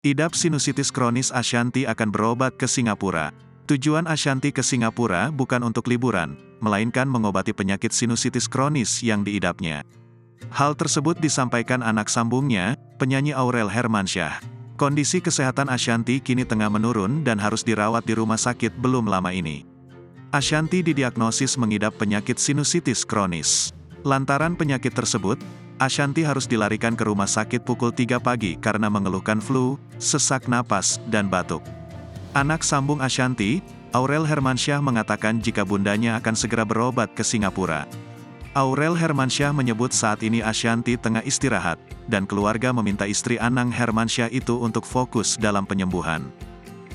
Idap sinusitis kronis Ashanty akan berobat ke Singapura. Tujuan Ashanty ke Singapura bukan untuk liburan, melainkan mengobati penyakit sinusitis kronis yang diidapnya. Hal tersebut disampaikan anak sambungnya, penyanyi Aurel Hermansyah. Kondisi kesehatan Ashanty kini tengah menurun dan harus dirawat di rumah sakit belum lama ini. Ashanty didiagnosis mengidap penyakit sinusitis kronis. Lantaran penyakit tersebut, Ashanty harus dilarikan ke rumah sakit pukul 3 pagi karena mengeluhkan flu, sesak napas, dan batuk. Anak sambung Ashanty, Aurel Hermansyah mengatakan jika bundanya akan segera berobat ke Singapura. Aurel Hermansyah menyebut saat ini Ashanty tengah istirahat, dan keluarga meminta istri Anang Hermansyah itu untuk fokus dalam penyembuhan.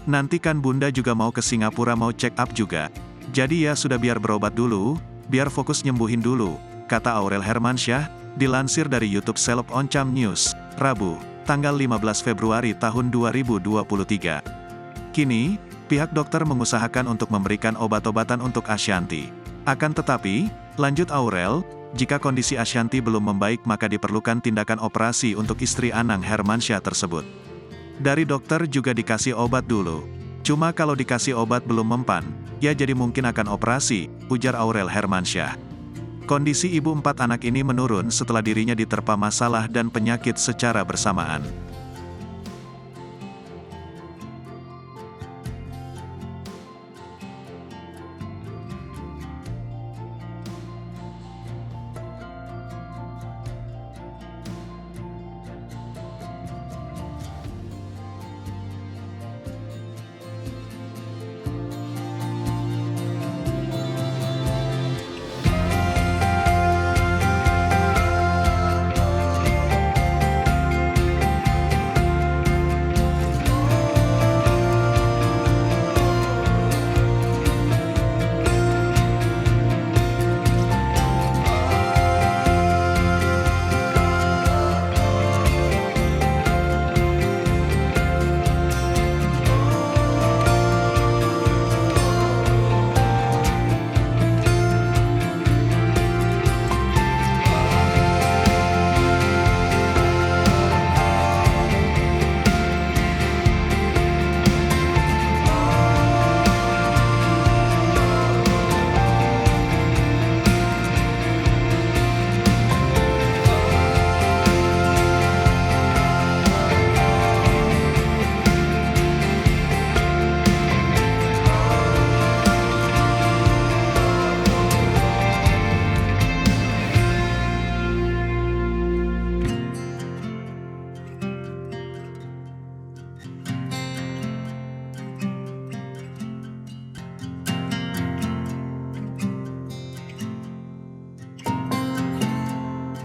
Nanti kan bunda juga mau ke Singapura mau check up juga. Jadi ya sudah biar berobat dulu, biar fokus nyembuhin dulu, kata Aurel Hermansyah, dilansir dari YouTube Seleb Oncam News, Rabu, tanggal 15 Februari tahun 2023. Kini, pihak dokter mengusahakan untuk memberikan obat-obatan untuk Ashanty. Akan tetapi, lanjut Aurel, jika kondisi Ashanty belum membaik maka diperlukan tindakan operasi untuk istri Anang Hermansyah tersebut. Dari dokter juga dikasih obat dulu. Cuma kalau dikasih obat belum mempan, ya jadi mungkin akan operasi, ujar Aurel Hermansyah. Kondisi ibu 4 anak ini menurun setelah dirinya diterpa masalah dan penyakit secara bersamaan.